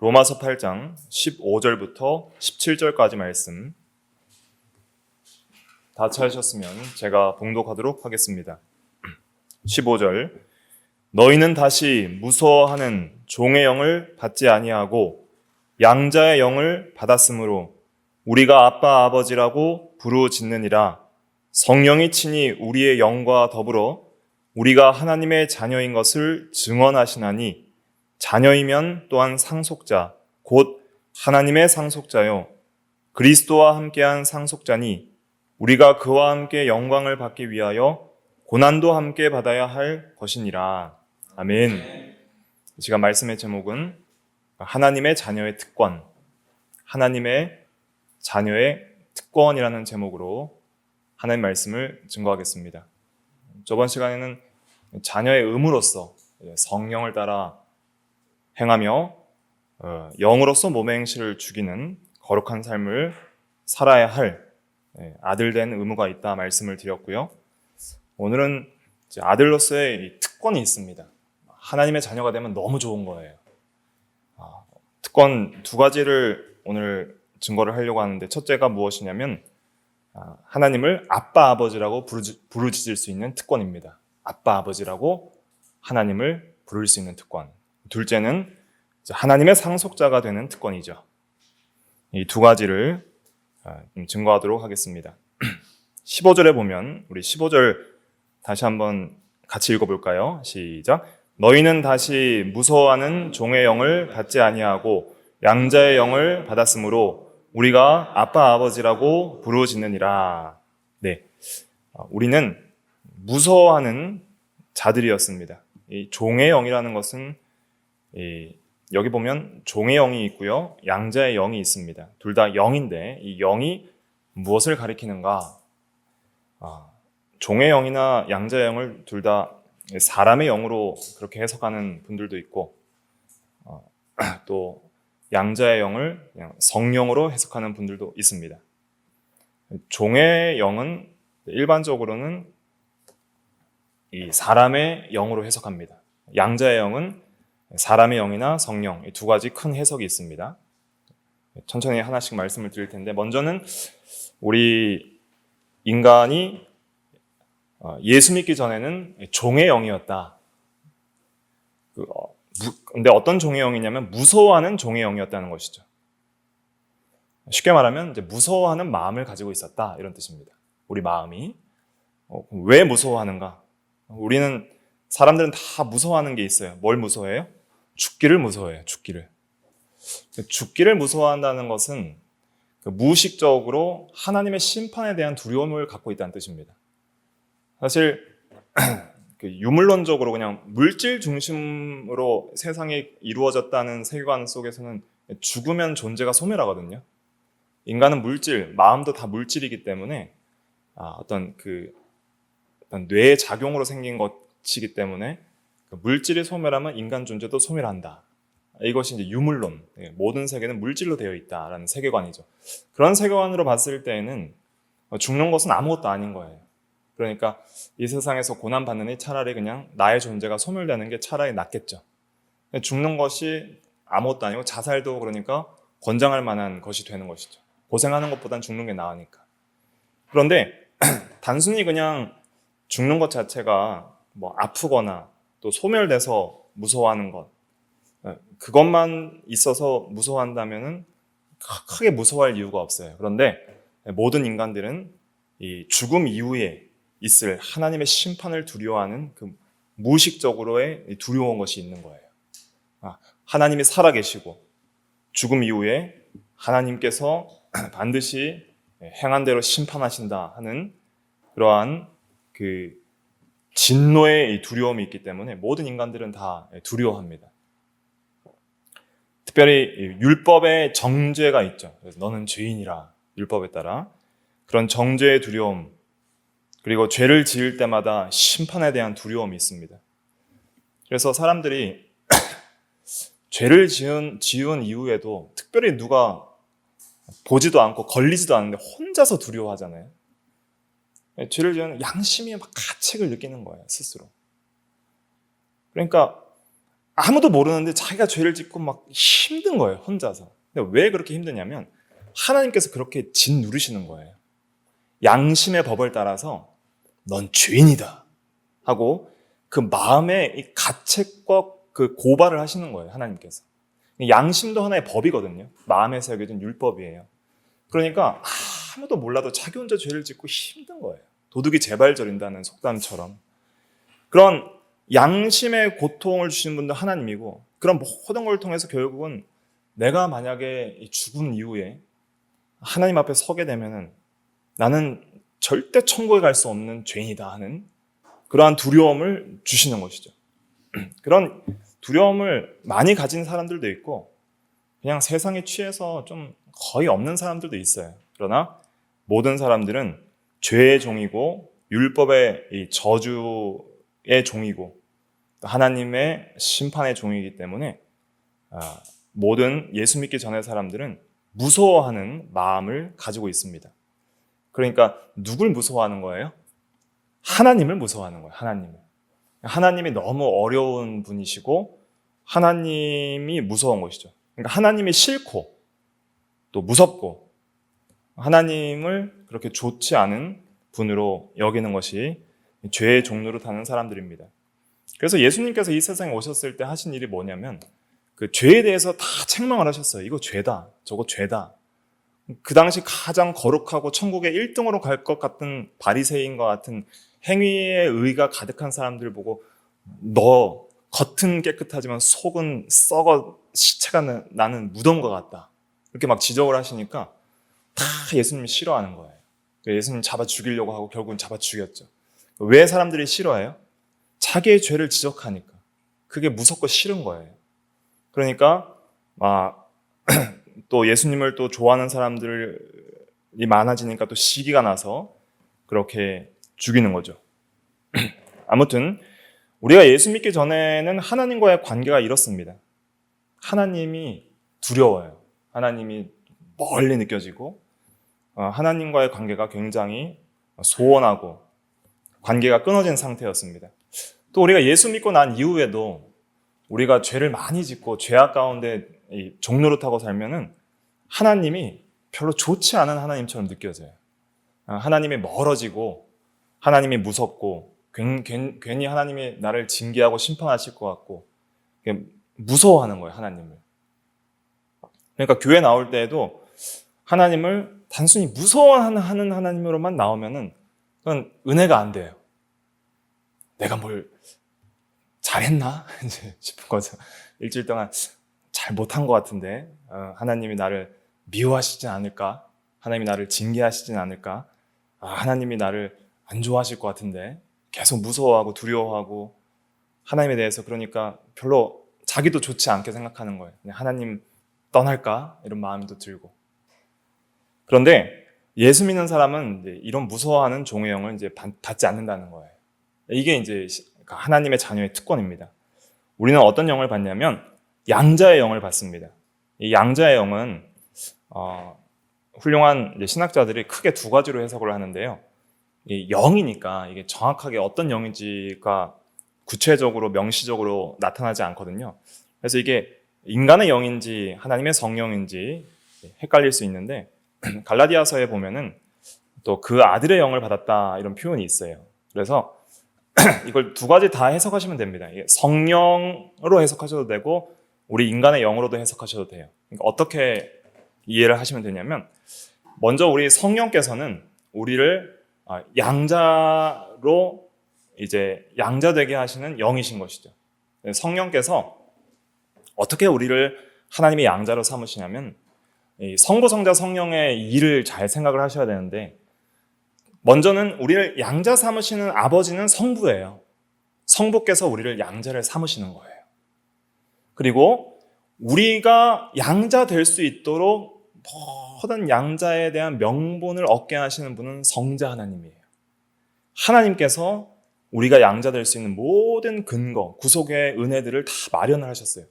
로마서 8장 15절부터 17절까지 말씀 다 찾으셨으면 제가 봉독하도록 하겠습니다. 15절 너희는 다시 무서워하는 종의 영을 받지 아니하고 양자의 영을 받았으므로 우리가 아빠 아버지라고 부르짖느니라. 성령이 친히 우리의 영과 더불어 우리가 하나님의 자녀인 것을 증언하시나니 자녀이면 또한 상속자 곧 하나님의 상속자요 그리스도와 함께한 상속자니 우리가 그와 함께 영광을 받기 위하여 고난도 함께 받아야 할 것이니라. 아멘. 이 시간 말씀의 제목은 하나님의 자녀의 특권, 하나님의 자녀의 특권이라는 제목으로 하나님 말씀을 증거하겠습니다. 저번 시간에는 자녀의 의무로서 성령을 따라 행하며 영으로서 몸의 행실을 죽이는 거룩한 삶을 살아야 할 아들된 의무가 있다 말씀을 드렸고요. 오늘은 아들로서의 특권이 있습니다. 하나님의 자녀가 되면 너무 좋은 거예요. 특권 두 가지를 오늘 증거를 하려고 하는데, 첫째가 무엇이냐면 하나님을 아빠 아버지라고 부르짖을 수 있는 특권입니다. 아빠 아버지라고 하나님을 부를 수 있는 특권. 둘째는 하나님의 상속자가 되는 특권이죠. 이 두 가지를 증거하도록 하겠습니다. 15절에 보면, 우리 15절 다시 한번 같이 읽어볼까요? 시작. 너희는 다시 무서워하는 종의 영을 받지 아니하고 양자의 영을 받았으므로 우리가 아빠 아버지라고 부르짖느니라. 네, 우리는 무서워하는 자들이었습니다. 이 종의 영이라는 것은 여기 보면 종의 영이 있고요, 양자의 영이 있습니다. 둘 다 영인데 이 영이 무엇을 가리키는가? 종의 영이나 양자의 영을 둘 다 사람의 영으로 그렇게 해석하는 분들도 있고, 또 양자의 영을 그냥 성령으로 해석하는 분들도 있습니다. 종의 영은 일반적으로는 이 사람의 영으로 해석합니다. 양자의 영은 사람의 영이나 성령, 이 두 가지 큰 해석이 있습니다. 천천히 하나씩 말씀을 드릴 텐데, 먼저는 우리 인간이 예수 믿기 전에는 종의 영이었다. 근데 어떤 종의 영이냐면 무서워하는 종의 영이었다는 것이죠. 쉽게 말하면 이제 무서워하는 마음을 가지고 있었다, 이런 뜻입니다. 우리 마음이 왜 무서워하는가? 우리는 사람들은 다 무서워하는 게 있어요. 뭘 무서워해요? 죽기를 무서워해요. 죽기를 무서워한다는 것은 무의식적으로 하나님의 심판에 대한 두려움을 갖고 있다는 뜻입니다. 사실 유물론적으로 그냥 물질 중심으로 세상이 이루어졌다는 세계관 속에서는 죽으면 존재가 소멸하거든요. 인간은 물질, 마음도 다 물질이기 때문에 어떤 뇌의 작용으로 생긴 것이기 때문에 물질이 소멸하면 인간 존재도 소멸한다. 이것이 이제 유물론, 모든 세계는 물질로 되어 있다라는 세계관이죠. 그런 세계관으로 봤을 때에는 죽는 것은 아무것도 아닌 거예요. 그러니까 이 세상에서 고난받느니 차라리 그냥 나의 존재가 소멸되는 게 차라리 낫겠죠. 죽는 것이 아무것도 아니고 자살도 그러니까 권장할 만한 것이 되는 것이죠. 고생하는 것보단 죽는 게 나으니까. 그런데 단순히 그냥 죽는 것 자체가 아프거나 또 소멸돼서 무서워하는 것, 그것만 있어서 무서워한다면은 크게 무서워할 이유가 없어요. 그런데 모든 인간들은 이 죽음 이후에 있을 하나님의 심판을 두려워하는 그 무의식적으로의 두려운 것이 있는 거예요. 하나님이 살아계시고 죽음 이후에 하나님께서 반드시 행한 대로 심판하신다 하는 그러한 그 진노의 두려움이 있기 때문에 모든 인간들은 다 두려워합니다. 특별히 율법의 정죄가 있죠. 그래서 너는 죄인이라, 율법에 따라 그런 정죄의 두려움, 그리고 죄를 지을 때마다 심판에 대한 두려움이 있습니다. 그래서 사람들이 죄를 지은 이후에도 특별히 누가 보지도 않고 걸리지도 않는데 혼자서 두려워하잖아요. 죄를 지은 양심이 막 가책을 느끼는 거예요, 스스로. 그러니까 아무도 모르는데 자기가 죄를 짓고 막 힘든 거예요, 혼자서. 근데 왜 그렇게 힘드냐면 하나님께서 그렇게 짓누르시는 거예요. 양심의 법을 따라서 넌 죄인이다 하고 그 마음의 이 가책과 그 고발을 하시는 거예요, 하나님께서. 양심도 하나의 법이거든요. 마음에서 여겨진 율법이에요. 그러니까 아무도 몰라도 자기 혼자 죄를 짓고 힘든 거예요. 도둑이 재발저린다는 속담처럼. 그런 양심의 고통을 주신 분도 하나님이고, 그런 모든 걸 통해서 결국은 내가 만약에 죽은 이후에 하나님 앞에 서게 되면은 나는 절대 천국에 갈 수 없는 죄인이다 하는 그러한 두려움을 주시는 것이죠. 그런 두려움을 많이 가진 사람들도 있고 그냥 세상에 취해서 좀 거의 없는 사람들도 있어요. 그러나 모든 사람들은 죄의 종이고 율법의 이 저주의 종이고 하나님의 심판의 종이기 때문에 모든 예수 믿기 전의 사람들은 무서워하는 마음을 가지고 있습니다. 그러니까 누굴 무서워하는 거예요? 하나님을 무서워하는 거예요. 하나님을. 하나님이 너무 어려운 분이시고 하나님이 무서운 것이죠. 그러니까 하나님이 싫고 또 무섭고 하나님을 그렇게 좋지 않은 분으로 여기는 것이 죄의 종로로 타는 사람들입니다. 그래서 예수님께서 이 세상에 오셨을 때 하신 일이 뭐냐면 그 죄에 대해서 다 책망을 하셨어요. 이거 죄다. 저거 죄다. 그 당시 가장 거룩하고 천국에 1등으로 갈 것 같은 바리새인과 같은 행위의 의가 가득한 사람들 보고 너 겉은 깨끗하지만 속은 썩어 시체가 나는 무덤 것 같다. 이렇게 막 지적을 하시니까 다 예수님이 싫어하는 거예요. 예수님 잡아 죽이려고 하고 결국은 잡아 죽였죠. 왜 사람들이 싫어해요? 자기의 죄를 지적하니까. 그게 무섭고 싫은 거예요. 그러니까 또 예수님을 또 좋아하는 사람들이 많아지니까 또 시기가 나서 그렇게 죽이는 거죠. 아무튼 우리가 예수 믿기 전에는 하나님과의 관계가 이렇습니다. 하나님이 두려워요. 하나님이 멀리 느껴지고 하나님과의 관계가 굉장히 소원하고 관계가 끊어진 상태였습니다. 또 우리가 예수 믿고 난 이후에도 우리가 죄를 많이 짓고 죄악 가운데 종로를 타고 살면은 하나님이 별로 좋지 않은 하나님처럼 느껴져요. 하나님이 멀어지고 하나님이 무섭고 괜히 하나님이 나를 징계하고 심판하실 것 같고 무서워하는 거예요, 하나님을. 그러니까 교회 나올 때에도 하나님을 단순히 무서워하는 하나님으로만 나오면은 그건 은혜가 안 돼요. 내가 뭘 잘했나? 이제 싶은 거죠. 일주일 동안 잘 못한 것 같은데 하나님이 나를 미워하시진 않을까? 하나님이 나를 징계하시진 않을까? 하나님이 나를 안 좋아하실 것 같은데 계속 무서워하고 두려워하고 하나님에 대해서 그러니까 별로 자기도 좋지 않게 생각하는 거예요. 하나님 떠날까? 이런 마음도 들고. 그런데 예수 믿는 사람은 이런 무서워하는 종의 영을 이제 받지 않는다는 거예요. 이게 이제 하나님의 자녀의 특권입니다. 우리는 어떤 영을 받냐면 양자의 영을 받습니다. 이 양자의 영은 훌륭한 신학자들이 크게 두 가지로 해석을 하는데요. 이 영이니까 이게 정확하게 어떤 영인지가 구체적으로 명시적으로 나타나지 않거든요. 그래서 이게 인간의 영인지 하나님의 성령인지 헷갈릴 수 있는데 갈라디아서에 보면은 또 그 아들의 영을 받았다 이런 표현이 있어요. 그래서 이걸 두 가지 다 해석하시면 됩니다. 성령으로 해석하셔도 되고 우리 인간의 영으로도 해석하셔도 돼요. 그러니까 어떻게 이해를 하시면 되냐면 먼저 우리 성령께서는 우리를 양자로 이제 양자되게 하시는 영이신 것이죠. 성령께서 어떻게 우리를 하나님의 양자로 삼으시냐면 성부, 성자, 성령의 일을 잘 생각을 하셔야 되는데 먼저는 우리를 양자 삼으시는 아버지는 성부예요. 성부께서 우리를 양자를 삼으시는 거예요. 그리고 우리가 양자 될 수 있도록 모든 양자에 대한 명분을 얻게 하시는 분은 성자 하나님이에요. 하나님께서 우리가 양자 될 수 있는 모든 근거, 구속의 은혜들을 다 마련을 하셨어요.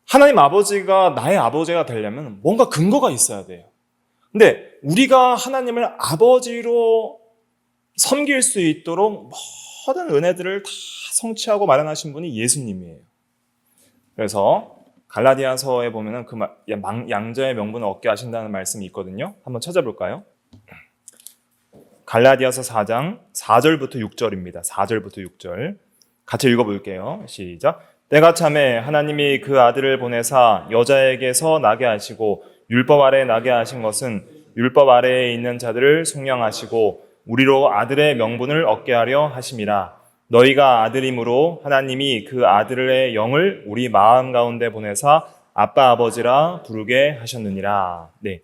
하나님 아버지가 나의 아버지가 되려면 뭔가 근거가 있어야 돼요. 근데 우리가 하나님을 아버지로 섬길 수 있도록 모든 은혜들을 다 성취하고 마련하신 분이 예수님이에요. 그래서 갈라디아서에 보면은 그 양자의 명분을 얻게 하신다는 말씀이 있거든요. 한번 찾아볼까요? 갈라디아서 4장 4절부터 6절입니다. 4절부터 6절. 같이 읽어볼게요. 시작. 때가 참에 하나님이 그 아들을 보내사 여자에게서 나게 하시고 율법 아래에 나게 하신 것은 율법 아래에 있는 자들을 속량하시고 우리로 아들의 명분을 얻게 하려 하심이라. 너희가 아들임으로 하나님이 그 아들의 영을 우리 마음 가운데 보내사 아빠 아버지라 부르게 하셨느니라. 네.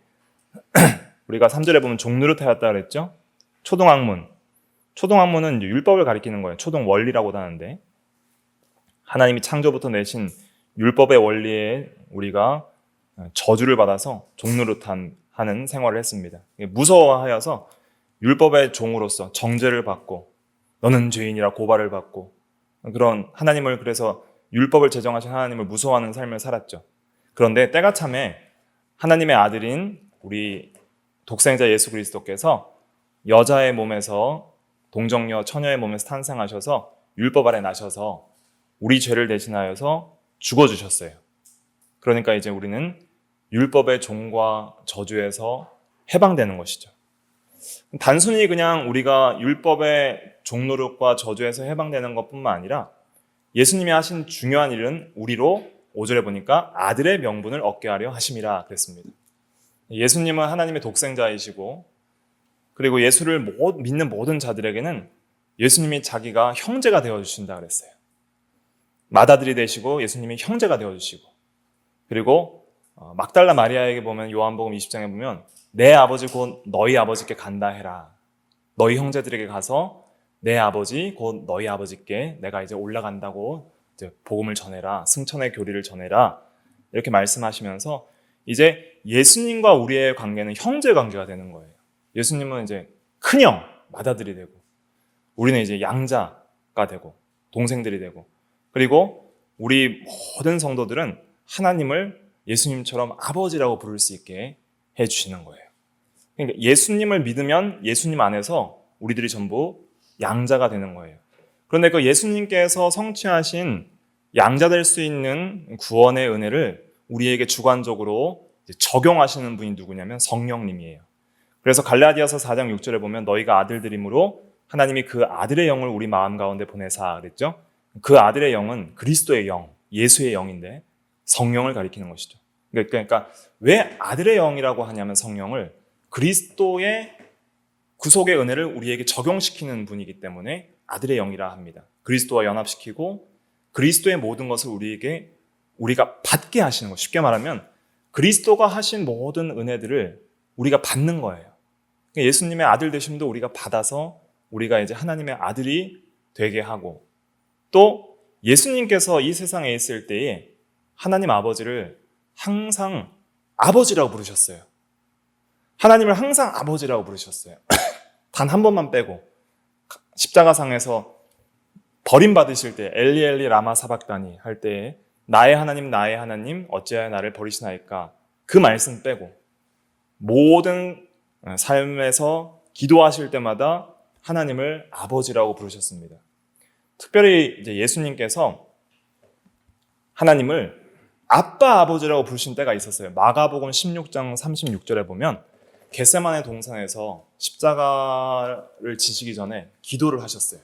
우리가 3절에 보면 종노릇하였다 그랬죠? 초등학문. 초등학문은 율법을 가리키는 거예요. 초등 원리라고도 하는데 하나님이 창조부터 내신 율법의 원리에 우리가 저주를 받아서 종노릇하는 생활을 했습니다. 무서워하여서 율법의 종으로서 정죄를 받고 너는 죄인이라 고발을 받고 그런 하나님을 그래서 율법을 제정하신 하나님을 무서워하는 삶을 살았죠. 그런데 때가 참에 하나님의 아들인 우리 독생자 예수 그리스도께서 여자의 몸에서 동정녀 처녀의 몸에서 탄생하셔서 율법 아래 나셔서 우리 죄를 대신하여서 죽어주셨어요. 그러니까 이제 우리는 율법의 종과 저주에서 해방되는 것이죠. 단순히 그냥 우리가 율법의 종노릇과 저주에서 해방되는 것뿐만 아니라 예수님이 하신 중요한 일은 우리로 5절에 보니까 아들의 명분을 얻게 하려 하심이라 그랬습니다. 예수님은 하나님의 독생자이시고 그리고 예수를 믿는 모든 자들에게는 예수님이 자기가 형제가 되어주신다 그랬어요. 맏아들이 되시고 예수님이 형제가 되어주시고 그리고 막달라 마리아에게 보면 요한복음 20장에 보면 내 아버지 곧 너희 아버지께 간다 해라. 너희 형제들에게 가서 내 아버지 곧 너희 아버지께 내가 이제 올라간다고 이제 복음을 전해라. 승천의 교리를 전해라. 이렇게 말씀하시면서 이제 예수님과 우리의 관계는 형제 관계가 되는 거예요. 예수님은 이제 큰형, 맏아들이 되고 우리는 이제 양자가 되고 동생들이 되고 그리고 우리 모든 성도들은 하나님을 예수님처럼 아버지라고 부를 수 있게 해주시는 거예요. 그러니까 예수님을 믿으면 예수님 안에서 우리들이 전부 양자가 되는 거예요. 그런데 그 예수님께서 성취하신 양자 될 수 있는 구원의 은혜를 우리에게 주관적으로 적용하시는 분이 누구냐면 성령님이에요. 그래서 갈라디아서 4장 6절에 보면 너희가 아들들이므로 하나님이 그 아들의 영을 우리 마음 가운데 보내사 그랬죠. 그 아들의 영은 그리스도의 영, 예수의 영인데 성령을 가리키는 것이죠. 그러니까 왜 아들의 영이라고 하냐면 성령을 그리스도의 구속의 은혜를 우리에게 적용시키는 분이기 때문에 아들의 영이라 합니다. 그리스도와 연합시키고 그리스도의 모든 것을 우리가 받게 하시는 것. 쉽게 말하면 그리스도가 하신 모든 은혜들을 우리가 받는 거예요. 예수님의 아들 되심도 우리가 받아서 우리가 이제 하나님의 아들이 되게 하고 또 예수님께서 이 세상에 있을 때에 하나님 아버지를 항상 아버지라고 부르셨어요. 하나님을 항상 아버지라고 부르셨어요. 단 한 번만 빼고 십자가상에서 버림받으실 때 엘리 엘리 라마 사박다니 할 때에 나의 하나님 어찌하여 나를 버리시나이까 그 말씀 빼고 모든 삶에서 기도하실 때마다 하나님을 아버지라고 부르셨습니다. 특별히 이제 예수님께서 하나님을 아빠 아버지라고 부르신 때가 있었어요. 마가복음 16장 36절에 보면 겟세마네 동산에서 십자가를 지시기 전에 기도를 하셨어요.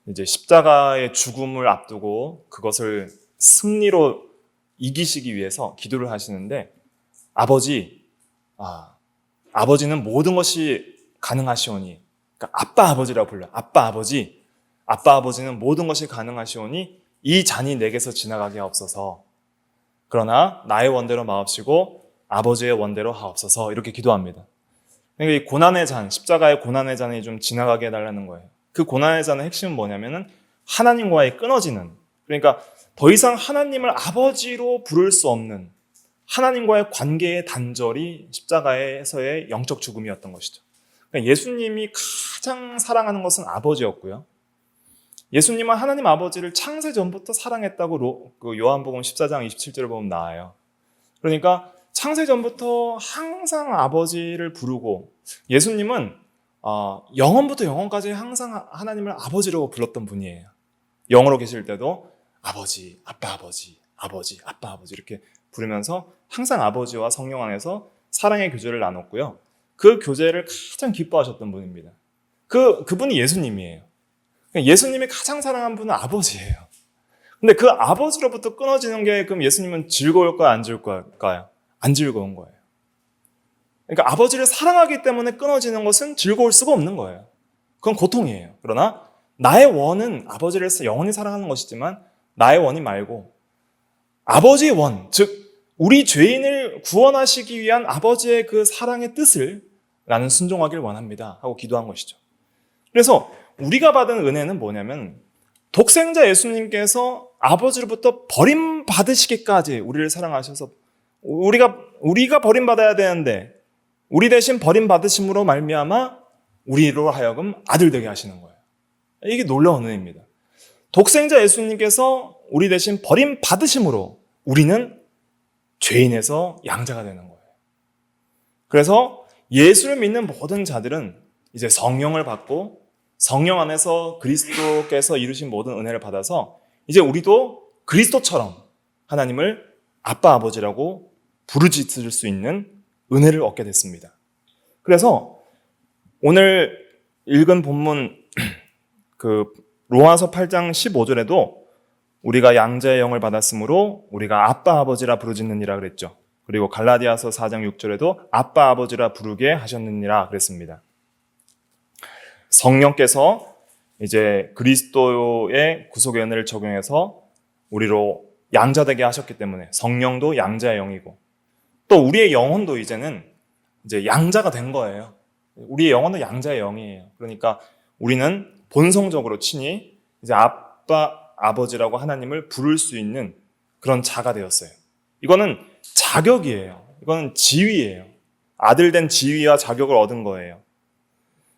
이제 십자가의 죽음을 앞두고 그것을 승리로 이기시기 위해서 기도를 하시는데 아버지는 모든 것이 가능하시오니 그러니까 아빠 아버지라고 불러요. 아빠 아버지는 모든 것이 가능하시오니 이 잔이 내게서 지나가게 하옵소서. 그러나 나의 원대로 마옵시고 아버지의 원대로 하옵소서 이렇게 기도합니다. 그러니까 이 고난의 잔, 십자가의 고난의 잔이 좀 지나가게 해달라는 거예요. 그 고난의 잔의 핵심은 뭐냐면은 하나님과의 끊어지는 그러니까 더 이상 하나님을 아버지로 부를 수 없는 하나님과의 관계의 단절이 십자가에서의 영적 죽음이었던 것이죠. 그러니까 예수님이 가장 사랑하는 것은 아버지였고요. 예수님은 하나님 아버지를 창세 전부터 사랑했다고 요한복음 14장 27절을 보면 나와요. 그러니까 창세 전부터 항상 아버지를 부르고 예수님은 영원부터 영원까지 항상 하나님을 아버지라고 불렀던 분이에요. 영으로 계실 때도 아버지, 아빠 아버지, 아버지, 아빠, 아버지 이렇게 부르면서 항상 아버지와 성령 안에서 사랑의 교제를 나눴고요. 그 교제를 가장 기뻐하셨던 분입니다. 그분이 예수님이에요. 예수님이 가장 사랑한 분은 아버지예요. 근데 그 아버지로부터 끊어지는 게 그럼 예수님은 즐거울까요? 안 즐거울까요? 안 즐거운 거예요. 그러니까 아버지를 사랑하기 때문에 끊어지는 것은 즐거울 수가 없는 거예요. 그건 고통이에요. 그러나 나의 원은 아버지를 영원히 사랑하는 것이지만 나의 원이 말고 아버지의 원, 즉 우리 죄인을 구원하시기 위한 아버지의 그 사랑의 뜻을 나는 순종하길 원합니다 하고 기도한 것이죠. 그래서 우리가 받은 은혜는 뭐냐면 독생자 예수님께서 아버지로부터 버림받으시기까지 우리를 사랑하셔서 우리가 버림받아야 되는데 우리 대신 버림받으심으로 말미암아 우리로 하여금 아들 되게 하시는 거예요. 이게 놀라운 은혜입니다. 독생자 예수님께서 우리 대신 버림받으심으로 우리는 죄인에서 양자가 되는 거예요. 그래서 예수를 믿는 모든 자들은 이제 성령을 받고 성령 안에서 그리스도께서 이루신 모든 은혜를 받아서 이제 우리도 그리스도처럼 하나님을 아빠 아버지라고 부르짖을 수 있는 은혜를 얻게 됐습니다. 그래서 오늘 읽은 본문 그 로마서 8장 15절에도 우리가 양자의 영을 받았으므로 우리가 아빠 아버지라 부르짖느니라 그랬죠. 그리고 갈라디아서 4장 6절에도 아빠 아버지라 부르게 하셨느니라 그랬습니다. 성령께서 이제 그리스도의 구속의 은혜를 적용해서 우리로 양자되게 하셨기 때문에 성령도 양자의 영이고 또 우리의 영혼도 이제는 이제 양자가 된 거예요. 우리의 영혼도 양자의 영이에요. 그러니까 우리는 본성적으로 친히 이제 아빠, 아버지라고 하나님을 부를 수 있는 그런 자가 되었어요. 이거는 자격이에요. 이거는 지위예요. 아들 된 지위와 자격을 얻은 거예요.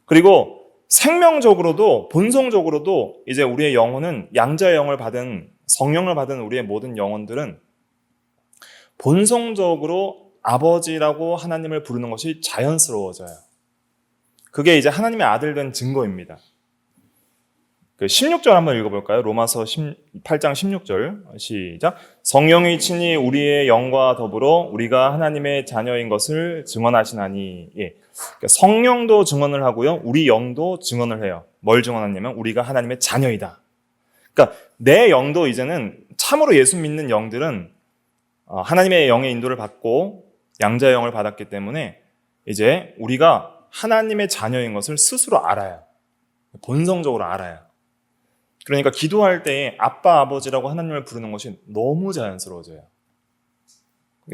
그리고 생명적으로도 본성적으로도 이제 우리의 영혼은 양자의 영을 받은 성령을 받은 우리의 모든 영혼들은 본성적으로 아버지라고 하나님을 부르는 것이 자연스러워져요. 그게 이제 하나님의 아들 된 증거입니다. 그 16절 한번 읽어볼까요? 로마서 8장 16절 시작. 성령이 친히 우리의 영과 더불어 우리가 하나님의 자녀인 것을 증언하시나니. 예. 그러니까 성령도 증언을 하고요. 우리 영도 증언을 해요. 뭘 증언하냐면 우리가 하나님의 자녀이다. 그러니까 내 영도 이제는 참으로 예수 믿는 영들은 하나님의 영의 인도를 받고 양자의 영을 받았기 때문에 이제 우리가 하나님의 자녀인 것을 스스로 알아요. 본성적으로 알아요. 그러니까 기도할 때에 아빠, 아버지라고 하나님을 부르는 것이 너무 자연스러워져요.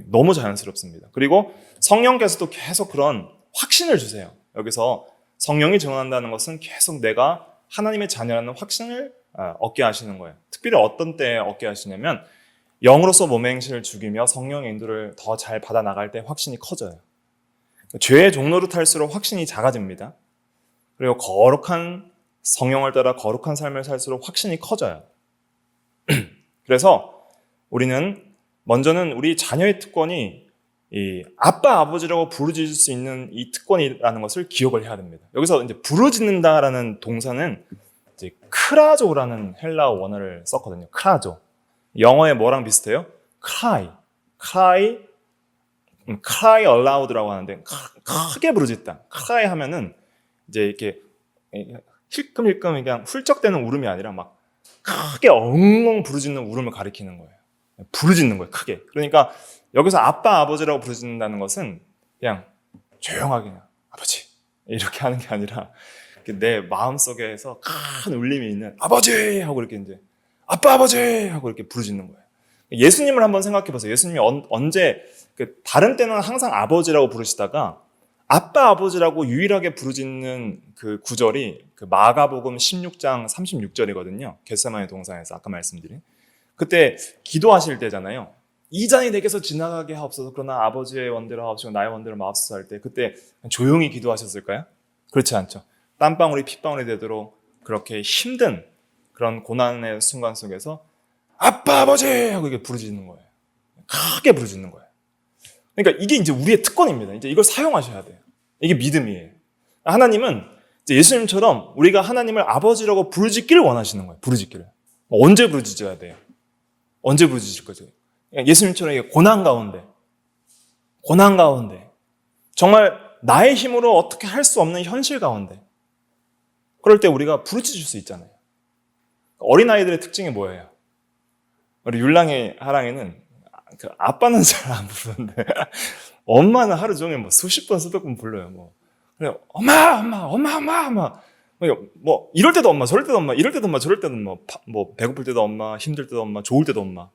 너무 자연스럽습니다. 그리고 성령께서도 계속 그런 확신을 주세요. 여기서 성령이 증언한다는 것은 계속 내가 하나님의 자녀라는 확신을 얻게 하시는 거예요. 특별히 어떤 때에 얻게 하시냐면 영으로서 몸의 행실을 죽이며 성령의 인도를 더 잘 받아 나갈 때 확신이 커져요. 죄의 종로를 탈수록 확신이 작아집니다. 그리고 거룩한 성령을 따라 거룩한 삶을 살수록 확신이 커져요. 그래서 우리는 먼저는 우리 자녀의 특권이 이 아빠, 아버지라고 부르짖을 수 있는 이 특권이라는 것을 기억을 해야 됩니다. 여기서 이제 부르짖는다라는 동사는 이제 크라조라는 헬라어 원어를 썼거든요. 크라조. 영어에 뭐랑 비슷해요? cry aloud라고 하는데 크게 부르짖다. cry 하면은 이제 이렇게 힐끔힐끔 그냥 훌쩍대는 울음이 아니라 막 크게 엉엉 부르짖는 울음을 가리키는 거예요. 부르짖는 거예요, 크게. 그러니까 여기서 아빠, 아버지라고 부르짖는다는 것은 그냥 조용하게 그냥 아버지 이렇게 하는 게 아니라 내 마음속에서 큰 울림이 있는 아버지 하고 이렇게 이제 아빠, 아버지 하고 이렇게 부르짖는 거예요. 예수님을 한번 생각해 보세요. 예수님이 언제 다른 때는 항상 아버지라고 부르시다가 아빠, 아버지라고 유일하게 부르짖는 그 구절이 그 마가복음 16장 36절이거든요. 겟세마네 동산에서 아까 말씀드린. 그때 기도하실 때잖아요. 이 잔이 내게서 지나가게 하옵소서. 그러나 아버지의 원대로 하옵시고 나의 원대로 마옵소서 할 때 그때 조용히 기도하셨을까요? 그렇지 않죠. 땀방울이 핏방울이 되도록 그렇게 힘든 그런 고난의 순간 속에서 아빠, 아버지 하고 이렇게 부르짖는 거예요. 크게 부르짖는 거예요. 그러니까 이게 이제 우리의 특권입니다. 이제 이걸 사용하셔야 돼요. 이게 믿음이에요. 하나님은 이제 예수님처럼 우리가 하나님을 아버지라고 부르짖기를 원하시는 거예요. 부르짖기를. 언제 부르짖어야 돼요? 언제 부르짖을 거죠? 예수님처럼 고난 가운데 정말 나의 힘으로 어떻게 할 수 없는 현실 가운데 그럴 때 우리가 부르짖을 수 있잖아요. 어린아이들의 특징이 뭐예요? 우리 율랑이 하랑이는 그 아빠는 잘 안 부르는데 엄마는 하루 종일 뭐 수십 번 수백 번 불러요. 뭐 그래 엄마 뭐 이럴 때도 엄마 저럴 때도 엄마 이럴 때도 엄마 저럴 때도 뭐 배고플 때도 엄마 힘들 때도 엄마 좋을 때도 엄마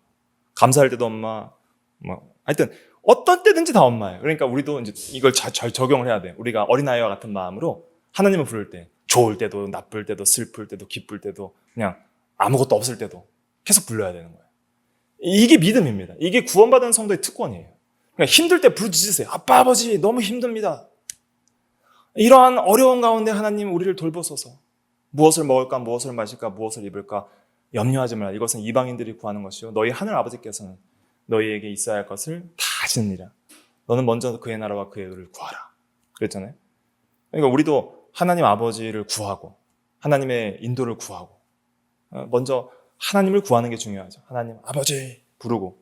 감사할 때도 엄마 뭐 하여튼 어떤 때든지 다 엄마예요. 그러니까 우리도 이제 이걸 잘 적용을 해야 돼. 우리가 어린아이와 같은 마음으로 하나님을 부를 때 좋을 때도 나쁠 때도 슬플 때도 기쁠 때도 그냥 아무것도 없을 때도 계속 불러야 되는 거예요. 이게 믿음입니다. 이게 구원받은 성도의 특권이에요. 그러니까 힘들 때 부르짖으세요. 아빠 아버지 너무 힘듭니다. 이러한 어려운 가운데 하나님 우리를 돌보소서. 무엇을 먹을까 무엇을 마실까 무엇을 입을까 염려하지 말라. 이것은 이방인들이 구하는 것이요 너희 하늘 아버지께서는 너희에게 있어야 할 것을 다 하시느니라. 너는 먼저 그의 나라와 그의 의를 구하라. 그랬잖아요. 그러니까 우리도 하나님 아버지를 구하고 하나님의 인도를 구하고 먼저 하나님을 구하는 게 중요하죠. 하나님 아버지 부르고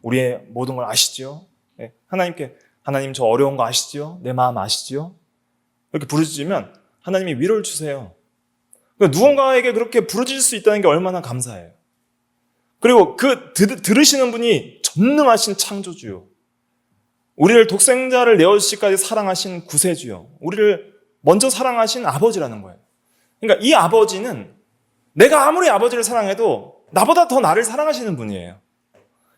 우리의 모든 걸 아시지요? 네. 하나님께 하나님 저 어려운 거 아시지요? 내 마음 아시지요? 이렇게 부르짖으면 하나님이 위로를 주세요. 그러니까 누군가에게 그렇게 부르짖을 수 있다는 게 얼마나 감사해요. 그리고 그 들으시는 분이 전능하신 창조주요. 우리를 독생자를 내어주시기까지 사랑하신 구세주요. 우리를 먼저 사랑하신 아버지라는 거예요. 그러니까 이 아버지는 내가 아무리 아버지를 사랑해도 나보다 더 나를 사랑하시는 분이에요.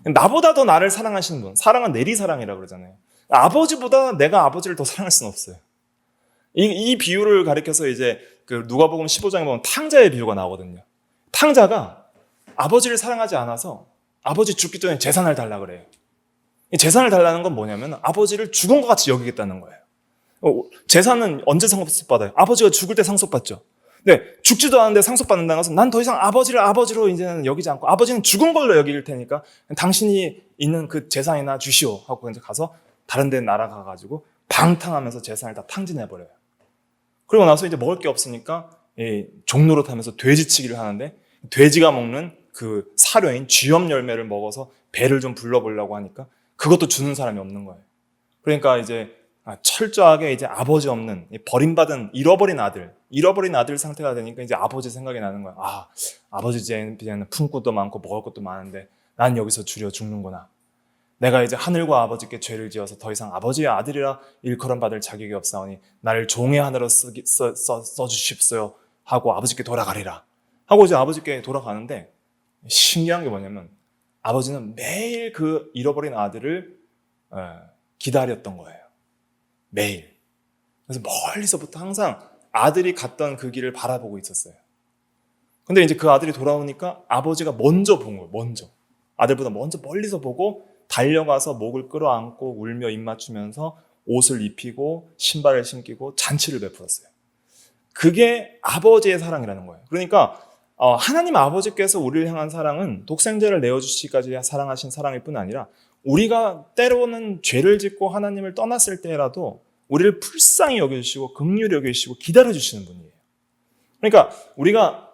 나보다 더 나를 사랑하시는 분. 사랑은 내리사랑이라고 그러잖아요. 아버지보다 내가 아버지를 더 사랑할 수는 없어요. 이 비유를 가리켜서 이제 그 누가복음 15장에 보면 탕자의 비유가 나오거든요. 탕자가 아버지를 사랑하지 않아서 아버지 죽기 전에 재산을 달라 그래요. 이 재산을 달라는 건 뭐냐면 아버지를 죽은 것 같이 여기겠다는 거예요. 재산은 언제 상속받아요? 아버지가 죽을 때 상속받죠. 네, 죽지도 않은데 상속받는다는 것은 난 더 이상 아버지를 아버지로 이제는 여기지 않고 아버지는 죽은 걸로 여길 테니까 당신이 있는 그 재산이나 주시오 하고 이제 가서 다른 데 날아가가지고 방탕하면서 재산을 다 탕진해버려요. 그리고 나서 이제 먹을 게 없으니까 종로로 타면서 돼지치기를 하는데 돼지가 먹는 그 사료인 쥐염 열매를 먹어서 배를 좀 불러보려고 하니까 그것도 주는 사람이 없는 거예요. 그러니까 이제 철저하게 이제 아버지 없는 버림받은 잃어버린 아들 상태가 되니까 이제 아버지 생각이 나는 거야. 아버지 이제는 품고도 많고 먹을 것도 많은데 난 여기서 주려 죽는구나. 내가 이제 하늘과 아버지께 죄를 지어서 더 이상 아버지의 아들이라 일컬음 받을 자격이 없사오니 나를 종의 하나로 써주십시오 하고 아버지께 돌아가리라 하고 이제 아버지께 돌아가는데 신기한 게 뭐냐면 아버지는 매일 그 잃어버린 아들을 기다렸던 거예요. 매일. 그래서 멀리서부터 항상 아들이 갔던 그 길을 바라보고 있었어요. 근데 이제 그 아들이 돌아오니까 아버지가 먼저 본 거예요. 먼저. 아들보다 먼저 멀리서 보고 달려가서 목을 끌어안고 울며 입 맞추면서 옷을 입히고 신발을 신기고 잔치를 베풀었어요. 그게 아버지의 사랑이라는 거예요. 그러니까 하나님 아버지께서 우리를 향한 사랑은 독생자를 내어주시기까지 사랑하신 사랑일 뿐 아니라 우리가 때로는 죄를 짓고 하나님을 떠났을 때라도 우리를 불쌍히 여겨주시고 긍휼히 여겨주시고 기다려주시는 분이에요. 그러니까 우리가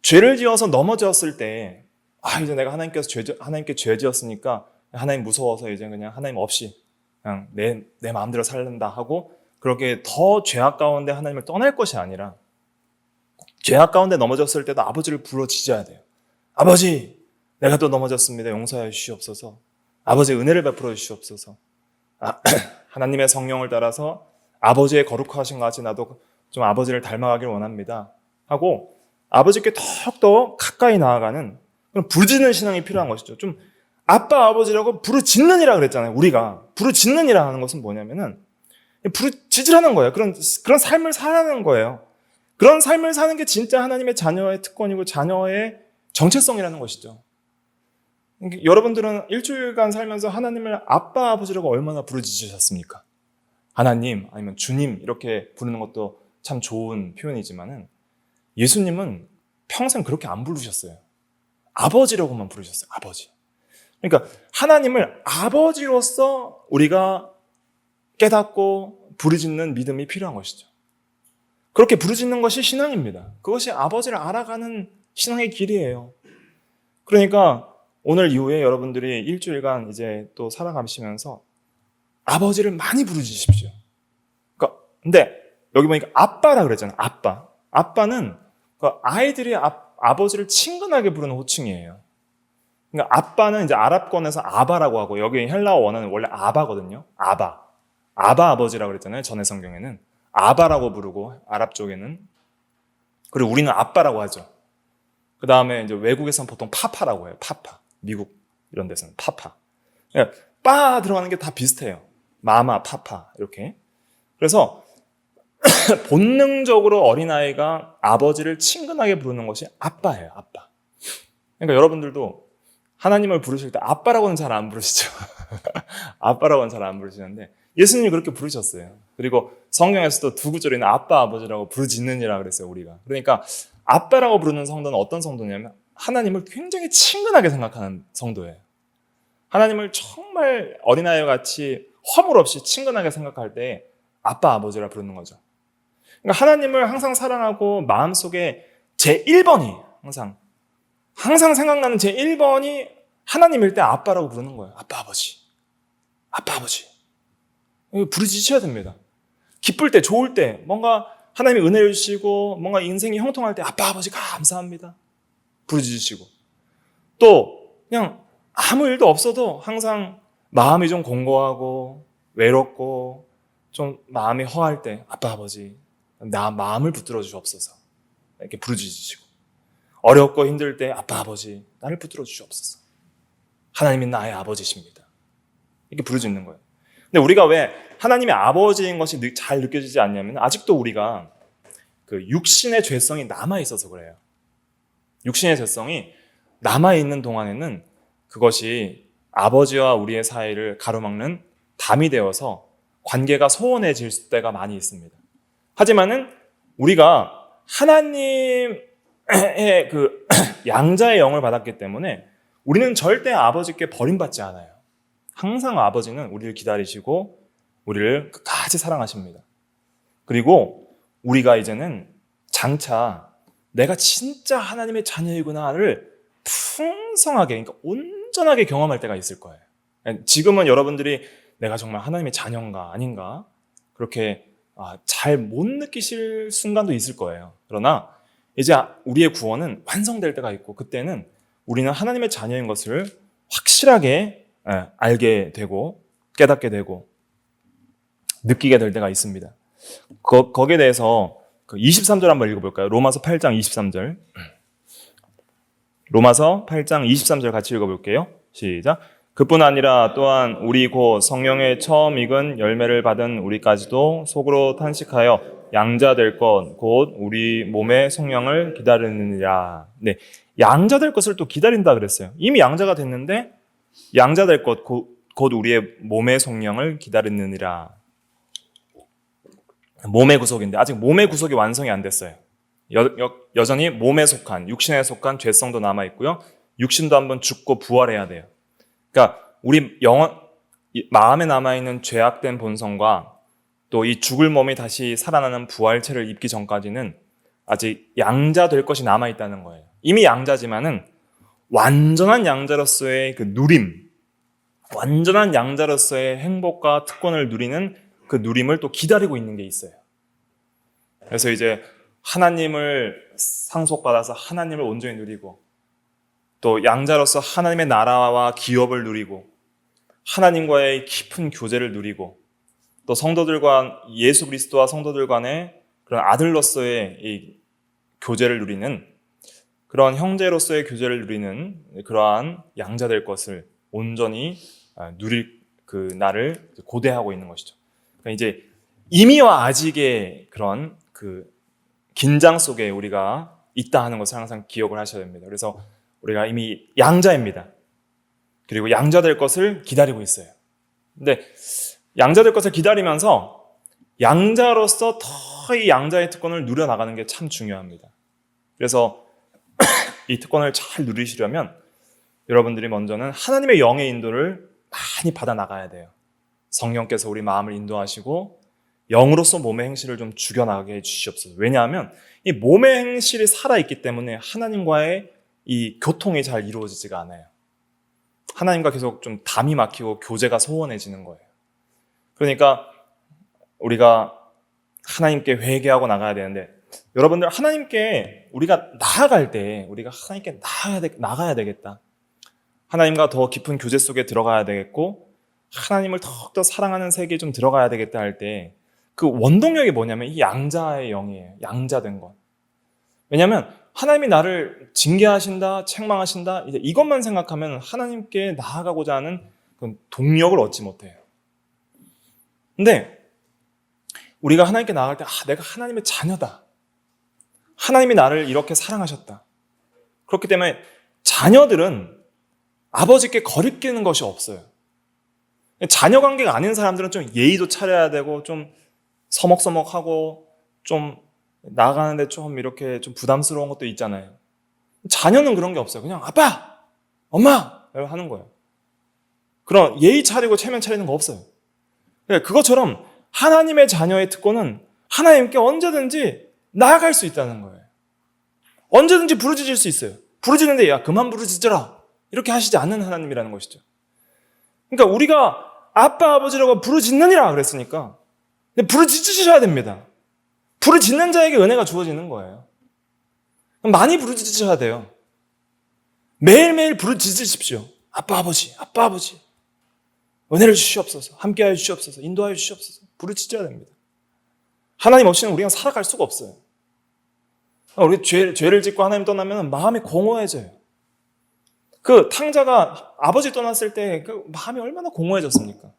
죄를 지어서 넘어졌을 때 이제 내가 하나님께 죄 지었으니까 하나님 무서워서 이제 그냥 하나님 없이 그냥 내 마음대로 살는다 하고 그렇게 더 죄악 가운데 하나님을 떠날 것이 아니라 죄악 가운데 넘어졌을 때도 아버지를 부르짖어야 돼요. 아버지, 내가 또 넘어졌습니다. 용서하여 주시옵소서. 아버지의 은혜를 베풀어 주시옵소서. 하나님의 성령을 따라서 아버지의 거룩하신 것 같이 나도 좀 아버지를 닮아가길 원합니다. 하고 아버지께 더욱더 가까이 나아가는 그런 부르짖는 신앙이 필요한 것이죠. 좀 아빠 아버지라고 부르짖는이라 그랬잖아요. 우리가 부르짖는이라 하는 것은 뭐냐면은 부르짖으라는 거예요. 그런 삶을 살아가는 거예요. 그런 삶을 사는 게 진짜 하나님의 자녀의 특권이고 자녀의 정체성이라는 것이죠. 여러분들은 일주일간 살면서 하나님을 아빠 아버지라고 얼마나 부르짖으셨습니까? 하나님 아니면 주님 이렇게 부르는 것도 참 좋은 표현이지만은 예수님은 평생 그렇게 안 부르셨어요. 아버지라고만 부르셨어요. 아버지. 그러니까 하나님을 아버지로서 우리가 깨닫고 부르짖는 믿음이 필요한 것이죠. 그렇게 부르짖는 것이 신앙입니다. 그것이 아버지를 알아가는 신앙의 길이에요. 그러니까 오늘 이후에 여러분들이 일주일간 이제 또 살아가시면서 아버지를 많이 부르짖으십시오. 그러니까 근데 여기 보니까 아빠라 그랬잖아요. 아빠. 아빠는 그 아이들이 아버지를 친근하게 부르는 호칭이에요. 그러니까 아빠는 이제 아랍권에서 아바라고 하고 여기 헬라어 원어는 원래 아바거든요. 아바. 아바 아버지라고 그랬잖아요. 전의 성경에는. 아바라고 부르고 아랍 쪽에는. 그리고 우리는 아빠라고 하죠. 그 다음에 이제 외국에서는 보통 파파라고 해요. 파파. 미국 이런 데서는 파파. 그러니까 빠 들어가는 게 다 비슷해요. 마마, 파파 이렇게. 그래서 본능적으로 어린아이가 아버지를 친근하게 부르는 것이 아빠예요. 아빠. 그러니까 여러분들도 하나님을 부르실 때 아빠라고는 잘 안 부르시죠. 아빠라고는 잘 안 부르시는데 예수님이 그렇게 부르셨어요. 그리고 성경에서도 두 구절에는 아빠, 아버지라고 부르짖느니라 그랬어요. 우리가. 그러니까 아빠라고 부르는 성도는 어떤 성도냐면 하나님을 굉장히 친근하게 생각하는 성도예요. 하나님을 정말 어린아이와 같이 허물 없이 친근하게 생각할 때 아빠, 아버지라 부르는 거죠. 그러니까 하나님을 항상 사랑하고 마음속에 제1번이 항상 생각나는 제1번이 하나님일 때 아빠라고 부르는 거예요. 아빠, 아버지. 아빠, 아버지. 부르짖으셔야 됩니다. 기쁠 때, 좋을 때, 뭔가 하나님이 은혜를 주시고 뭔가 인생이 형통할 때 아빠, 아버지 감사합니다. 부르짖으시고. 또 그냥 아무 일도 없어도 항상 마음이 좀 공고하고 외롭고 좀 마음이 허할 때 아빠, 아버지 나 마음을 붙들어 주옵소서. 이렇게 부르짖으시고. 어렵고 힘들 때 아빠, 아버지 나를 붙들어 주옵소서. 하나님이 나의 아버지십니다. 이렇게 부르짖는 거예요. 근데 우리가 왜 하나님의 아버지인 것이 잘 느껴지지 않냐면 아직도 우리가 그 육신의 죄성이 남아있어서 그래요. 육신의 죄성이 남아있는 동안에는 그것이 아버지와 우리의 사이를 가로막는 담이 되어서 관계가 소원해질 때가 많이 있습니다. 하지만은 우리가 하나님의 그 양자의 영을 받았기 때문에 우리는 절대 아버지께 버림받지 않아요. 항상 아버지는 우리를 기다리시고 우리를 끝까지 사랑하십니다. 그리고 우리가 이제는 장차 내가 진짜 하나님의 자녀이구나를 풍성하게, 그러니까 온전하게 경험할 때가 있을 거예요. 지금은 여러분들이 내가 정말 하나님의 자녀인가 아닌가 그렇게 잘 못 느끼실 순간도 있을 거예요. 그러나 이제 우리의 구원은 완성될 때가 있고 그때는 우리는 하나님의 자녀인 것을 확실하게 알게 되고 깨닫게 되고 느끼게 될 때가 있습니다. 거기에 대해서 23절 한번 읽어볼까요? 로마서 8장 23절. 로마서 8장 23절 같이 읽어볼게요. 시작. 그뿐 아니라 또한 우리 곧 성령의 처음 익은 열매를 받은 우리까지도 속으로 탄식하여 양자 될 것, 곧 우리 몸의 성령을 기다리느니라. 네, 양자 될 것을 또 기다린다 그랬어요. 이미 양자가 됐는데 양자 될 것, 곧 우리의 몸의 성령을 기다리느니라. 몸의 구속인데 아직 몸의 구속이 완성이 안 됐어요. 여전히 몸에 속한, 육신에 속한 죄성도 남아있고요. 육신도 한번 죽고 부활해야 돼요. 그러니까 우리 마음에 남아있는 죄악된 본성과 또 이 죽을 몸이 다시 살아나는 부활체를 입기 전까지는 아직 양자 될 것이 남아있다는 거예요. 이미 양자지만은 완전한 양자로서의 그 누림, 완전한 양자로서의 행복과 특권을 누리는 그 누림을 또 기다리고 있는 게 있어요. 그래서 이제 하나님을 상속받아서 하나님을 온전히 누리고 또 양자로서 하나님의 나라와 기업을 누리고 하나님과의 깊은 교제를 누리고 또 성도들과 예수 그리스도와 성도들 간의 그런 아들로서의 이 교제를 누리는 그런 형제로서의 교제를 누리는 그러한 양자 될 것을 온전히 누릴 그 날을 고대하고 있는 것이죠. 그러니까 이제 이미와 아직의 그런 그 긴장 속에 우리가 있다 하는 것을 항상 기억을 하셔야 됩니다. 그래서 우리가 이미 양자입니다. 그리고 양자 될 것을 기다리고 있어요. 근데 양자 될 것을 기다리면서 양자로서 더 이 양자의 특권을 누려나가는 게 참 중요합니다. 그래서 이 특권을 잘 누리시려면 여러분들이 먼저는 하나님의 영의 인도를 많이 받아 나가야 돼요. 성령께서 우리 마음을 인도하시고 영으로서 몸의 행실을 좀 죽여나가게 해주시옵소서. 왜냐하면 이 몸의 행실이 살아있기 때문에 하나님과의 이 교통이 잘 이루어지지가 않아요. 하나님과 계속 좀 담이 막히고 교제가 소원해지는 거예요. 그러니까 우리가 하나님께 회개하고 나가야 되는데, 여러분들 하나님께 우리가 나아갈 때 우리가 하나님께 나가야 되겠다. 하나님과 더 깊은 교제 속에 들어가야 되겠고 하나님을 더욱더 사랑하는 세계에 좀 들어가야 되겠다 할 때 그 원동력이 뭐냐면 이 양자의 영이에요. 양자된 것. 왜냐하면 하나님이 나를 징계하신다, 책망하신다, 이제 이것만 생각하면 하나님께 나아가고자 하는 그런 동력을 얻지 못해요. 근데 우리가 하나님께 나아갈 때 내가 하나님의 자녀다. 하나님이 나를 이렇게 사랑하셨다. 그렇기 때문에 자녀들은 아버지께 거리끼는 것이 없어요. 자녀 관계가 아닌 사람들은 좀 예의도 차려야 되고 좀 서먹서먹하고 좀 나가는데 좀 이렇게 좀 부담스러운 것도 있잖아요. 자녀는 그런 게 없어요. 그냥 아빠, 엄마 하는 거예요. 그런 예의 차리고 체면 차리는 거 없어요. 그것처럼 하나님의 자녀의 특권은 하나님께 언제든지 나아갈 수 있다는 거예요. 언제든지 부르짖을 수 있어요. 부르짖는데 야 그만 부르짖어라 이렇게 하시지 않는 하나님이라는 것이죠. 그러니까 우리가 아빠 아버지라고 부르짖느니라 그랬으니까 부르짖으셔야 됩니다. 부르짖는 자에게 은혜가 주어지는 거예요. 많이 부르짖으셔야 돼요. 매일매일 부르짖으십시오. 아빠 아버지, 아빠 아버지 은혜를 주시옵소서, 함께하여 주시옵소서, 인도하여 주시옵소서. 부르짖어야 됩니다. 하나님 없이는 우리가 살아갈 수가 없어요. 우리 죄를 짓고 하나님 떠나면 마음이 공허해져요. 그 탕자가 아버지 떠났을 때 그 마음이 얼마나 공허해졌습니까?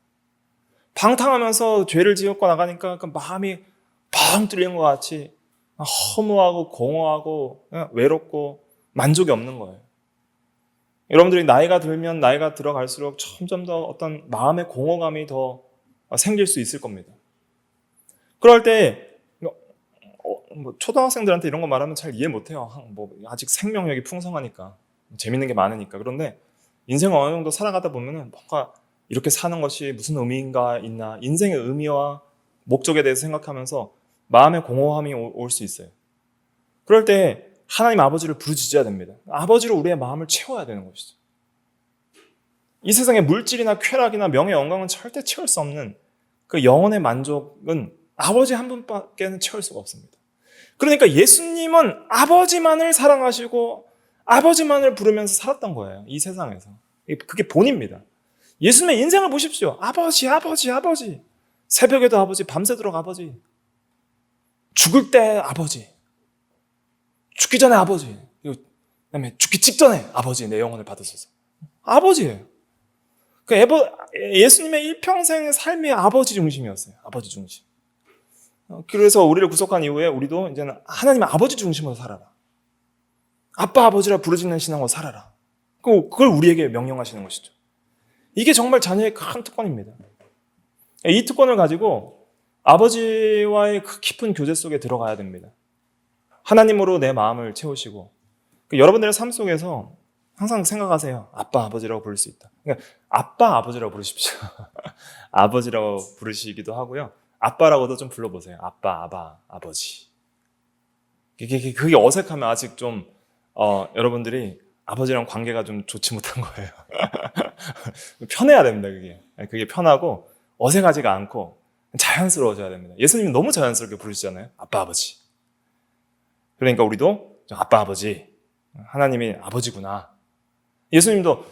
방탕하면서 죄를 지었고 나가니까 그 마음이 뻥 뚫린 것 같이 허무하고 공허하고 외롭고 만족이 없는 거예요. 여러분들이 나이가 들면 나이가 들어갈수록 점점 더 어떤 마음의 공허감이 더 생길 수 있을 겁니다. 그럴 때 초등학생들한테 이런 거 말하면 잘 이해 못해요. 아직 생명력이 풍성하니까 재밌는 게 많으니까. 그런데 인생을 어느 정도 살아가다 보면은 뭔가 이렇게 사는 것이 무슨 의미인가 있나, 인생의 의미와 목적에 대해서 생각하면서 마음의 공허함이 올 수 있어요. 그럴 때 하나님 아버지를 부르짖어야 됩니다. 아버지로 우리의 마음을 채워야 되는 것이죠. 이 세상의 물질이나 쾌락이나 명예, 영광은 절대 채울 수 없는 그 영혼의 만족은 아버지 한 분밖에는 채울 수가 없습니다. 그러니까 예수님은 아버지만을 사랑하시고 아버지만을 부르면서 살았던 거예요. 이 세상에서. 그게 본입니다. 예수님의 인생을 보십시오. 아버지, 아버지, 아버지. 새벽에도 아버지, 밤새도록 아버지. 죽을 때 아버지. 죽기 전에 아버지. 그다음에 죽기 직전에 아버지 내 영혼을 받으소서. 아버지예요. 예수님의 일평생의 삶이 아버지 중심이었어요. 아버지 중심. 그래서 우리를 구속한 이후에 우리도 이제는 하나님의 아버지 중심으로 살아라. 아빠 아버지라 부르짖는 신앙으로 살아라. 그걸 우리에게 명령하시는 것이죠. 이게 정말 자녀의 큰 특권입니다. 이 특권을 가지고 아버지와의 그 깊은 교제 속에 들어가야 됩니다. 하나님으로 내 마음을 채우시고 여러분들의 삶 속에서 항상 생각하세요. 아빠 아버지라고 부를 수 있다. 그러니까 아빠 아버지라고 부르십시오. 아버지라고 부르시기도 하고요. 아빠라고도 좀 불러보세요. 아빠, 아바, 아버지. 그게 어색하면 아직 좀 여러분들이 아버지랑 관계가 좀 좋지 못한 거예요. 편해야 됩니다. 그게 편하고 어색하지가 않고 자연스러워져야 됩니다. 예수님은 너무 자연스럽게 부르시잖아요. 아빠, 아버지. 그러니까 우리도 아빠, 아버지. 하나님이 아버지구나. 예수님도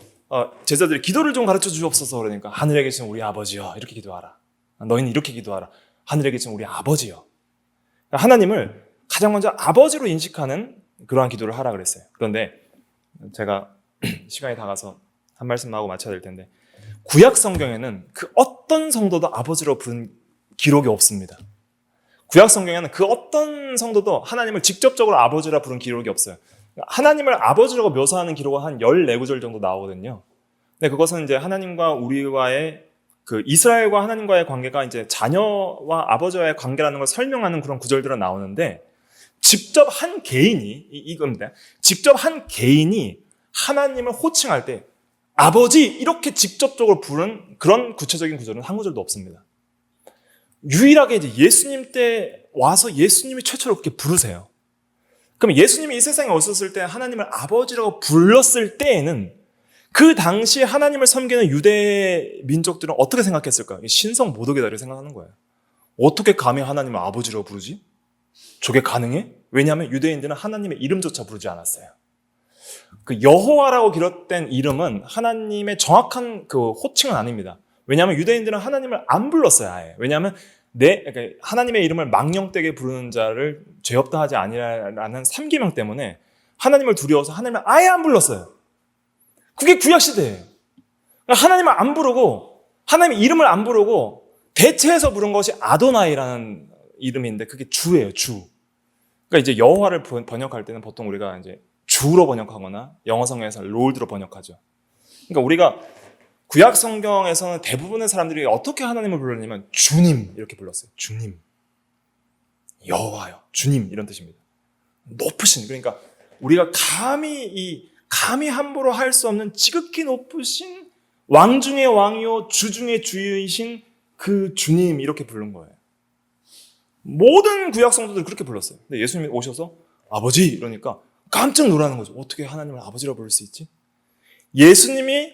제자들이 기도를 좀 가르쳐 주옵소서 그러니까 하늘에 계신 우리 아버지여 이렇게 기도하라. 너희는 이렇게 기도하라. 하늘에 계신 우리 아버지여. 하나님을 가장 먼저 아버지로 인식하는 그러한 기도를 하라 그랬어요. 그런데 제가 시간이 다 가서 한 말씀만 하고 마쳐야 될 텐데 구약 성경에는 그 어떤 성도도 아버지로 부른 기록이 없습니다. 구약 성경에는 그 어떤 성도도 하나님을 직접적으로 아버지라 부른 기록이 없어요. 하나님을 아버지라고 묘사하는 기록은 한 14구절 정도 나오거든요. 근데 그것은 이제 하나님과 우리와의 그 이스라엘과 하나님과의 관계가 이제 자녀와 아버지와의 관계라는 걸 설명하는 그런 구절들은 나오는데 직접 한 개인이 이겁니다. 직접 한 개인이 하나님을 호칭할 때 아버지 이렇게 직접적으로 부른 그런 구체적인 구절은 한 구절도 없습니다. 유일하게 이제 예수님 때 와서 예수님이 최초로 그렇게 부르세요. 그럼 예수님이 이 세상에 오셨을 때 하나님을 아버지라고 불렀을 때에는 그 당시 하나님을 섬기는 유대 민족들은 어떻게 생각했을까요? 신성 모독이다라고 생각하는 거예요. 어떻게 감히 하나님을 아버지라고 부르지? 저게 가능해? 왜냐하면 유대인들은 하나님의 이름조차 부르지 않았어요. 그 여호와라고 기록된 이름은 하나님의 정확한 그 호칭은 아닙니다. 왜냐하면 유대인들은 하나님을 안 불렀어요, 아예. 왜냐하면 그러니까 하나님의 이름을 망령되게 부르는 자를 죄 없다 하지 아니라는 삼계명 때문에 하나님을 두려워서 하나님을 아예 안 불렀어요. 그게 구약 시대예요. 그러니까 하나님을 안 부르고 하나님의 이름을 안 부르고 대체해서 부른 것이 아도나이라는 이름인데 그게 주예요, 주. 그러니까 이제 여호와를 번역할 때는 보통 우리가 이제 주로 번역하거나 영어 성경에서 롤드로 번역하죠. 그러니까 우리가 구약 성경에서는 대부분의 사람들이 어떻게 하나님을 불렀냐면 주님 이렇게 불렀어요. 주님, 여호와요, 주님 이런 뜻입니다. 높으신, 그러니까 우리가 감히 함부로 할 수 없는 지극히 높으신 왕 중의 왕이요 주 중의 주이신 그 주님 이렇게 부른 거예요. 모든 구약 성도들 그렇게 불렀어요. 근데 예수님이 오셔서 아버지 이러니까 깜짝 놀라는 거죠. 어떻게 하나님을 아버지라고 부를 수 있지? 예수님이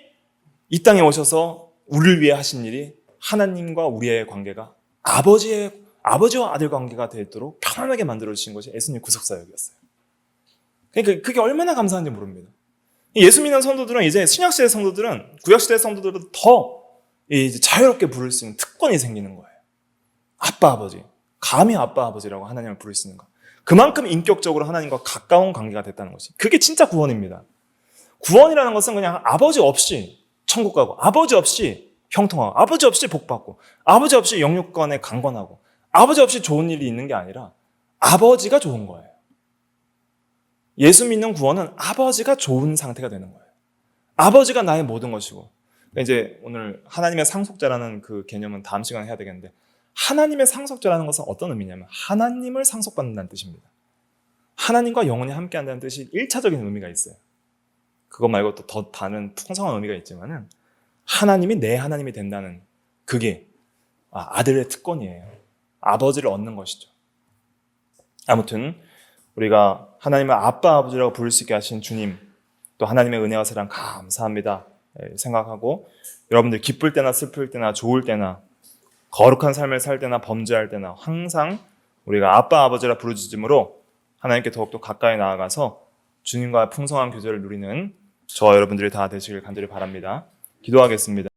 이 땅에 오셔서 우리를 위해 하신 일이 하나님과 우리의 관계가 아버지와 아들 관계가 되도록 편안하게 만들어주신 것이 예수님 구속사역이었어요. 그러니까 그게 얼마나 감사한지 모릅니다. 예수 믿는 성도들은 이제 신약시대 성도들은 구약시대 성도들보다 더 이제 자유롭게 부를 수 있는 특권이 생기는 거예요. 아빠 아버지, 감히 아빠 아버지라고 하나님을 부를 수 있는 것. 그만큼 인격적으로 하나님과 가까운 관계가 됐다는 것이, 그게 진짜 구원입니다. 구원이라는 것은 그냥 아버지 없이 천국 가고, 아버지 없이 형통하고, 아버지 없이 복받고, 아버지 없이 영육간에 강건하고, 아버지 없이 좋은 일이 있는 게 아니라 아버지가 좋은 거예요. 예수 믿는 구원은 아버지가 좋은 상태가 되는 거예요. 아버지가 나의 모든 것이고, 이제 오늘 하나님의 상속자라는 그 개념은 다음 시간에 해야 되겠는데, 하나님의 상속자라는 것은 어떤 의미냐면 하나님을 상속받는다는 뜻입니다. 하나님과 영원히 함께한다는 뜻이 1차적인 의미가 있어요. 그것 말고 또 더 다른 풍성한 의미가 있지만은 하나님이 내 하나님이 된다는 그게 아들의 특권이에요. 아버지를 얻는 것이죠. 아무튼 우리가 하나님을 아빠 아버지라고 부를 수 있게 하신 주님, 또 하나님의 은혜와 사랑 감사합니다 생각하고, 여러분들 기쁠 때나 슬플 때나 좋을 때나 거룩한 삶을 살 때나 범죄할 때나 항상 우리가 아빠 아버지라 부르짖음으로 하나님께 더욱더 가까이 나아가서 주님과 풍성한 교제를 누리는 저와 여러분들이 다 되시길 간절히 바랍니다. 기도하겠습니다.